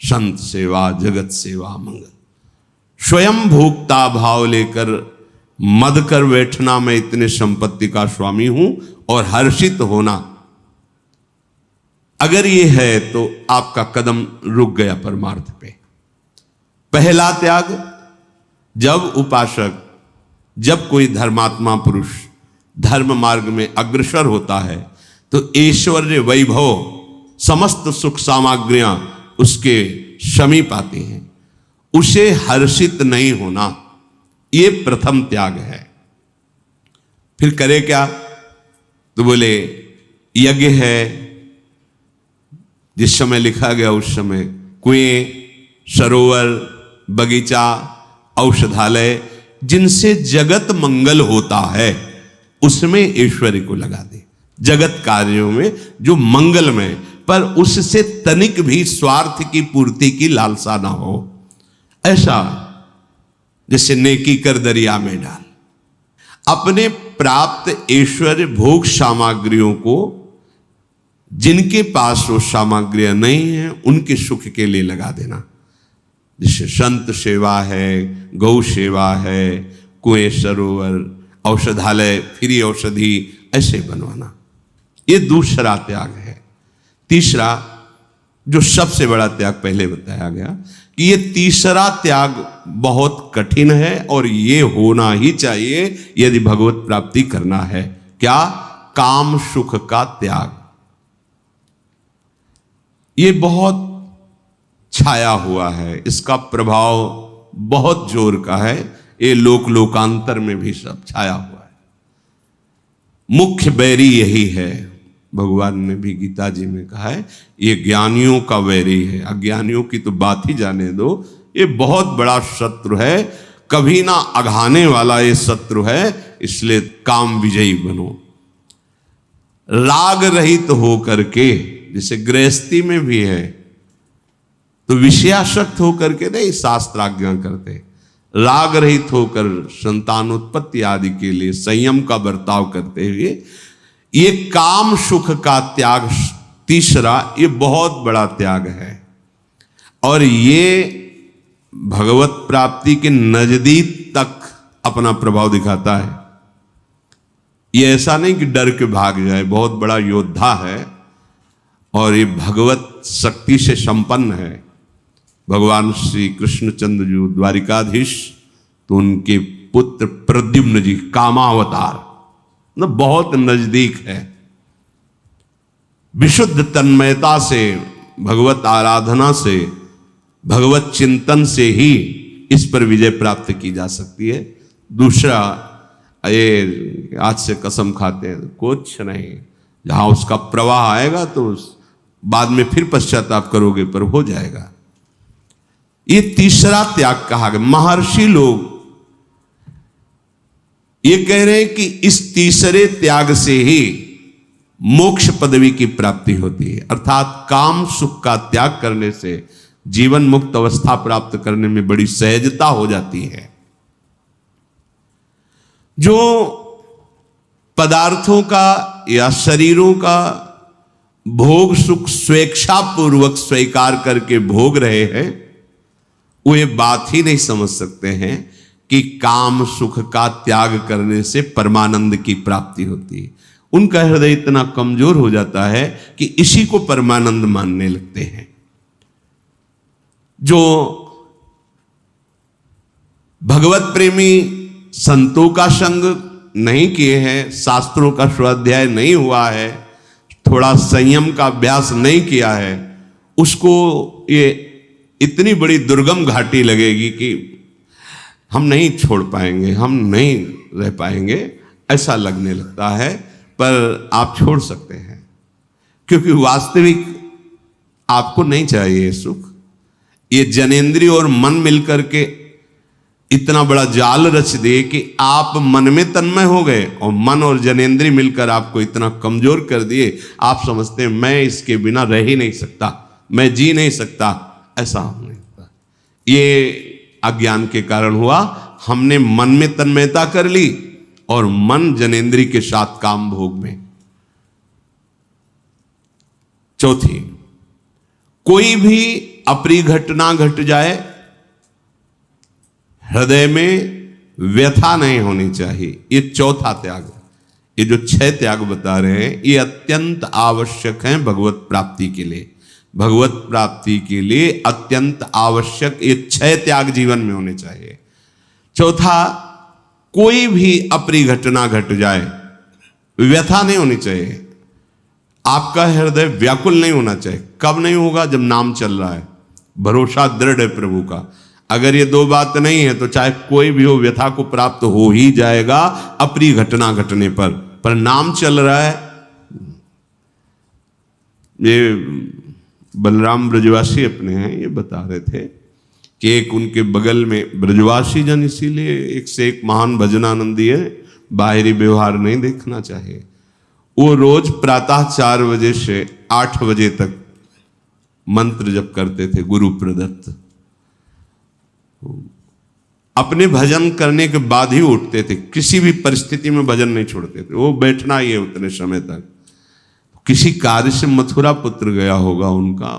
संत सेवा जगत सेवा मंगल। स्वयं भोक्ता भाव लेकर मद कर बैठना मैं इतने संपत्ति का स्वामी हूं और हर्षित होना, अगर ये है तो आपका कदम रुक गया परमार्थ पे। पहला त्याग, जब उपासक, जब कोई धर्मात्मा पुरुष धर्म मार्ग में अग्रसर होता है तो ऐश्वर्य वैभव समस्त सुख सामग्रियां उसके समीप आती हैं, उसे हर्षित नहीं होना, ये प्रथम त्याग है। फिर करे क्या? तो बोले यज्ञ है, जिस समय लिखा गया उस समय कुएं, सरोवर, बगीचा, औषधालय, जिनसे जगत मंगल होता है उसमें ऐश्वर्य को लगा दे। जगत कार्यों में जो मंगल में, पर उससे तनिक भी स्वार्थ की पूर्ति की लालसा ना हो, ऐसा जैसे नेकी कर दरिया में डाल। अपने प्राप्त ऐश्वर्य भोग सामग्रियों को जिनके पास वो सामग्रियां नहीं है उनके सुख के लिए लगा देना। जैसे संत सेवा है, गौ सेवा है, कुएं, सरोवर, औषधालय, फ्री औषधि ऐसे बनवाना, ये दूसरा त्याग है। तीसरा, जो सबसे बड़ा त्याग पहले बताया गया कि ये तीसरा त्याग बहुत कठिन है और ये होना ही चाहिए यदि भगवत प्राप्ति करना है। क्या? काम सुख का त्याग। ये बहुत छाया हुआ है, इसका प्रभाव बहुत जोर का है, ये लोकांतर में भी सब छाया हुआ है। मुख्य बैरी यही है, भगवान ने भी गीता जी में कहा है, ये ज्ञानियों का वैरी है, अज्ञानियों की तो बात ही जाने दो, ये बहुत बड़ा शत्रु है, कभी ना अघाने वाला ये शत्रु है, इसलिए काम विजयी बनो। राग रहित हो करके, जैसे गृहस्थी में भी है तो विषयासक्त होकर के नहीं शास्त्र आज्ञा करते, राग रहित होकर संतानोत्पत्ति आदि के लिए संयम का बर्ताव करते हुए ये काम सुख का त्याग तीसरा, ये बहुत बड़ा त्याग है और ये भगवत प्राप्ति के नजदीक तक अपना प्रभाव दिखाता है। ये ऐसा नहीं कि डर के भाग जाए, बहुत बड़ा योद्धा है और ये भगवत शक्ति से संपन्न है। भगवान श्री कृष्णचंद्र जी द्वारिकाधीश, तो उनके पुत्र प्रद्युम्न जी कामावतार न बहुत नजदीक है। विशुद्ध तन्मयता से, भगवत आराधना से, भगवत चिंतन से ही इस पर विजय प्राप्त की जा सकती है। दूसरा, ये आज से कसम खाते हैं कुछ नहीं, जहां उसका प्रवाह आएगा तो बाद में फिर पश्चाताप करोगे पर हो जाएगा। ये तीसरा त्याग कहा गया। महर्षि लोग ये कह रहे हैं कि इस तीसरे त्याग से ही मोक्ष पदवी की प्राप्ति होती है, अर्थात काम सुख का त्याग करने से जीवन मुक्त अवस्था प्राप्त करने में बड़ी सहजता हो जाती है। जो पदार्थों का या शरीरों का भोग सुख स्वेच्छा पूर्वक स्वीकार करके भोग रहे हैं, वो ये बात ही नहीं समझ सकते हैं कि काम सुख का त्याग करने से परमानंद की प्राप्ति होती है। उनका हृदय इतना कमजोर हो जाता है कि इसी को परमानंद मानने लगते हैं। जो भगवत प्रेमी संतों का संग नहीं किए हैं, शास्त्रों का स्वाध्याय नहीं हुआ है, थोड़ा संयम का अभ्यास नहीं किया है, उसको ये इतनी बड़ी दुर्गम घाटी लगेगी कि हम नहीं छोड़ पाएंगे, हम नहीं रह पाएंगे, ऐसा लगने लगता है। पर आप छोड़ सकते हैं, क्योंकि वास्तविक आपको नहीं चाहिए सुख। ये जनेंद्रिय और मन मिलकर के इतना बड़ा जाल रच दे कि आप मन में तन्मय हो गए और मन और जनेंद्रिय मिलकर आपको इतना कमजोर कर दिए, आप समझते हैं मैं इसके बिना रह ही नहीं सकता, मैं जी नहीं सकता। ऐसा नहीं होता। ये अज्ञान के कारण हुआ। हमने मन में तन्मयता कर ली और मन जनेंद्रिय के साथ काम भोग में। चौथी, कोई भी अप्रिय घटना घट जाए, हृदय में व्यथा नहीं होनी चाहिए। ये चौथा त्याग। ये जो 6 त्याग बता रहे हैं ये अत्यंत आवश्यक हैं भगवत प्राप्ति के लिए। भगवत प्राप्ति के लिए अत्यंत आवश्यक ये 6 त्याग जीवन में होने चाहिए। चौथा, कोई भी अप्रिय घटना घट जाए, व्यथा नहीं होनी चाहिए। आपका हृदय व्याकुल नहीं होना चाहिए। कब नहीं होगा? जब नाम चल रहा है, भरोसा दृढ़ है प्रभु का। अगर ये 2 बात नहीं है तो चाहे कोई भी हो, व्यथा को प्राप्त हो ही जाएगा अप्रिय घटना घटने पर नाम चल रहा है। ये बलराम ब्रजवासी अपने हैं, ये बता रहे थे कि एक उनके बगल में ब्रजवासी जन, इसीलिए एक से एक महान भजनानंदी है, बाहरी व्यवहार नहीं देखना चाहिए। वो रोज प्रातः 4 बजे से 8 बजे तक मंत्र जप करते थे, गुरु प्रदत्त। अपने भजन करने के बाद ही उठते थे, किसी भी परिस्थिति में भजन नहीं छोड़ते थे। वो बैठना ही है उतने समय तक। किसी कार्य से मथुरा पुत्र गया होगा उनका,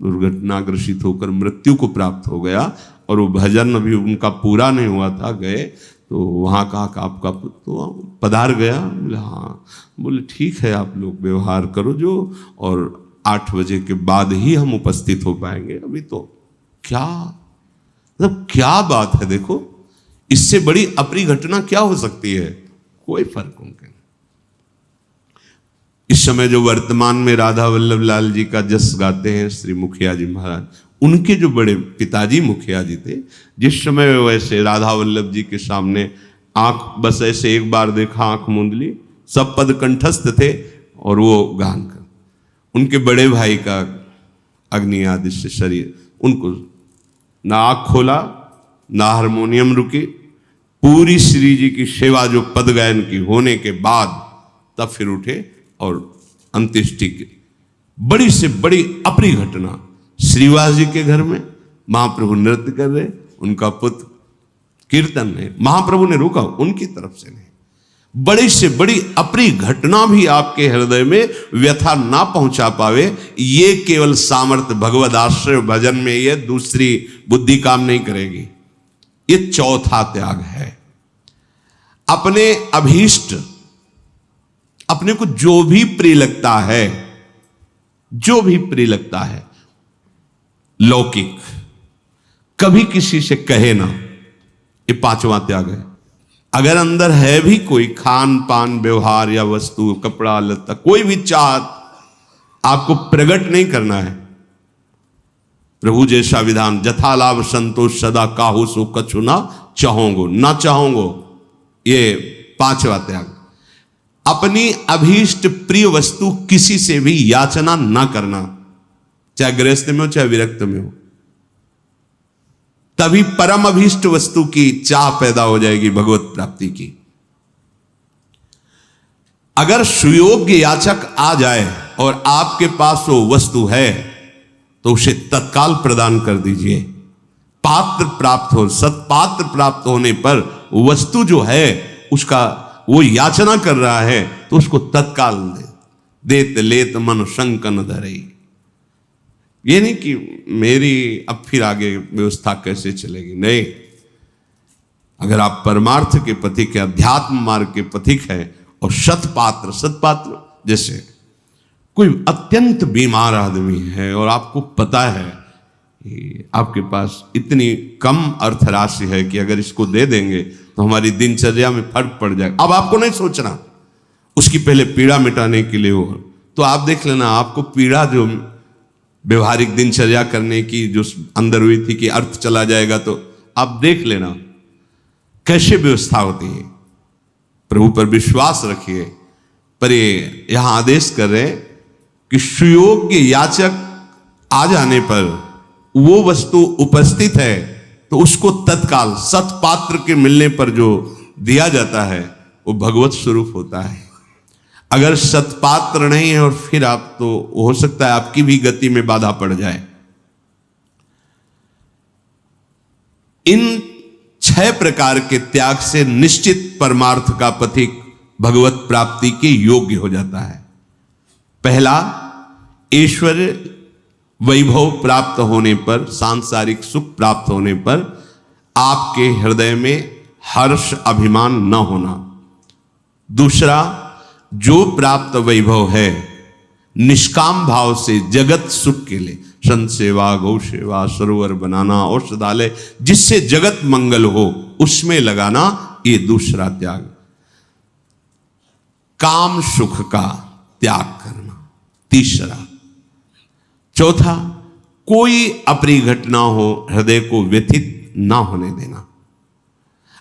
दुर्घटनाग्रसित होकर मृत्यु को प्राप्त हो गया और वो भजन अभी उनका पूरा नहीं हुआ था। गए तो वहाँ कहा कि आपका पुत्र तो पधार गया। बोले हाँ। बोले ठीक है, आप लोग व्यवहार करो जो, और 8 बजे के बाद ही हम उपस्थित हो पाएंगे। अभी तो क्या मतलब क्या बात है, देखो इससे बड़ी अप्रिय घटना क्या हो सकती है? कोई फर्क उनके। इस समय जो वर्तमान में राधा वल्लभ लाल जी का जस गाते हैं श्री मुखिया जी महाराज, उनके जो बड़े पिताजी मुखिया जी थे, जिस समय वैसे राधा वल्लभ जी के सामने आंख बस ऐसे एक बार देखा, आंख मूंद ली, सब पद कंठस्थ थे और वो गान कर। उनके बड़े भाई का अग्नि आदि से शरीर, उनको ना आँख खोला ना हारमोनियम रुकी, पूरी श्री जी की सेवा जो पद गायन की होने के बाद तब फिर उठे और अंत्येष्टि की। बड़ी से बड़ी अप्रिय घटना, श्रीवास जी के घर में महाप्रभु नृत्य कर रहे, उनका पुत्र कीर्तन में, महाप्रभु ने रोका, उनकी तरफ से नहीं। बड़ी से बड़ी अप्रिय घटना भी आपके हृदय में व्यथा ना पहुंचा पावे, ये केवल सामर्थ्य भगवद आश्रय भजन में ये दूसरी बुद्धि काम नहीं करेगी। ये चौथा त्याग है। अपने अभीष्ट, अपने को जो भी प्रिय लगता है, जो भी प्रिय लगता है लौकिक, कभी किसी से कहे ना, ये 5वां त्याग है। अगर अंदर है भी कोई खान पान व्यवहार या वस्तु, कपड़ा लत्ता, कोई भी चाहत आपको प्रकट नहीं करना है। प्रभु जैसा विधान, जथा लाभ संतोष सदा काहू सो कछु ना चाहोगो, ना चाहोगो, ये 5वां त्याग। अपनी अभीष्ट प्रिय वस्तु किसी से भी याचना ना करना, चाहे गृहस्थ में हो चाहे विरक्त में हो। तभी परम अभीष्ट वस्तु की चाह पैदा हो जाएगी भगवत प्राप्ति की। अगर सुयोग्य याचक आ जाए और आपके पास वो वस्तु है तो उसे तत्काल प्रदान कर दीजिए। पात्र प्राप्त हो, सत्पात्र प्राप्त होने पर वस्तु जो है उसका वो याचना कर रहा है तो उसको तत्काल दे। देत लेत मन शंकन धरे। ये नहीं कि मेरी अब फिर आगे व्यवस्था कैसे चलेगी, नहीं। अगर आप परमार्थ के पथिक है, अध्यात्म मार्ग के पथिक है और सत्पात्र जैसे कोई अत्यंत बीमार आदमी है और आपको पता है कि आपके पास इतनी कम अर्थ राशि है कि अगर इसको दे देंगे तो हमारी दिनचर्या में फर्क पड़ जाएगा। अब आपको नहीं सोचना उसकी पहले पीड़ा मिटाने के लिए हो, तो आप देख लेना आपको पीड़ा जो व्यवहारिक दिनचर्या करने की जो अंदर हुई थी कि अर्थ चला जाएगा, तो आप देख लेना कैसे व्यवस्था होती है। प्रभु पर विश्वास रखिए। पर ये यहां आदेश कर रहे हैं कि सुयोग्य याचक आ जाने पर वो वस्तु उपस्थित है तो उसको तत्काल सत्पात्र के मिलने पर जो दिया जाता है वो भगवत स्वरूप होता है। अगर सत्पात्र नहीं है और फिर आप, तो हो सकता है आपकी भी गति में बाधा पड़ जाए। इन 6 प्रकार के त्याग से निश्चित परमार्थ का पथिक भगवत प्राप्ति के योग्य हो जाता है। पहला, ऐश्वर्य वैभव प्राप्त होने पर, सांसारिक सुख प्राप्त होने पर आपके हृदय में हर्ष अभिमान न होना। दूसरा, जो प्राप्त वैभव है निष्काम भाव से जगत सुख के लिए, संत सेवा, गौ सेवा, सरोवर बनाना, औषधालय, जिससे जगत मंगल हो उसमें लगाना, ये दूसरा त्याग। काम सुख का त्याग करना तीसरा। चौथा, कोई अप्रिय घटना हो हृदय को व्यथित ना होने देना,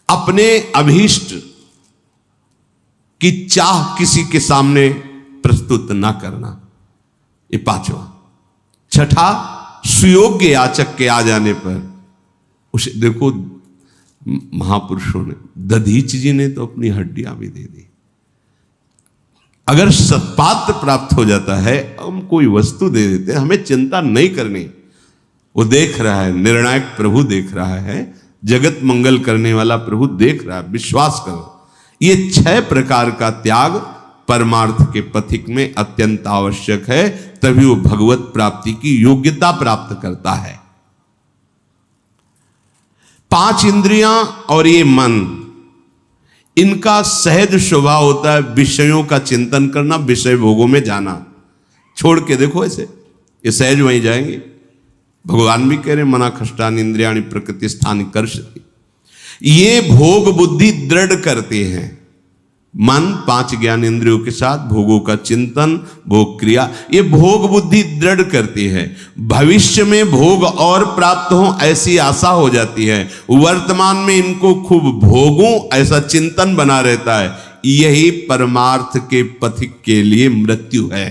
अपने अभीष्ट की चाह किसी के सामने प्रस्तुत ना करना, ये पांचवा। छठा, सुयोग्य याचक के आ जाने पर उसे, देखो महापुरुषों ने, दधीच जी ने तो अपनी हड्डियां भी दे दी। अगर सत्पात्र प्राप्त हो जाता है, हम कोई वस्तु दे देते हैं, हमें चिंता नहीं करनी। वो देख रहा है, निर्णायक प्रभु देख रहा है, जगत मंगल करने वाला प्रभु देख रहा है, विश्वास करो। ये 6 प्रकार का त्याग परमार्थ के पथिक में अत्यंत आवश्यक है, तभी वो भगवत प्राप्ति की योग्यता प्राप्त करता है। 5 इंद्रियां और ये मन, इनका सहज स्वभाव होता है विषयों का चिंतन करना, विषय भोगों में जाना। छोड़ के देखो ऐसे, ये सहज वहीं जाएंगे। भगवान भी कह रहे मना खष्टानि इंद्रियाणि प्रकृति स्थानि कर्षति। ये भोग बुद्धि दृढ़ करते हैं। मन 5 ज्ञान इंद्रियों के साथ भोगों का चिंतन, भोग क्रिया, ये भोग बुद्धि दृढ़ करती है। भविष्य में भोग और प्राप्त हो ऐसी आशा हो जाती है, वर्तमान में इनको खूब भोगूं ऐसा चिंतन बना रहता है। यही परमार्थ के पथिक के लिए मृत्यु है।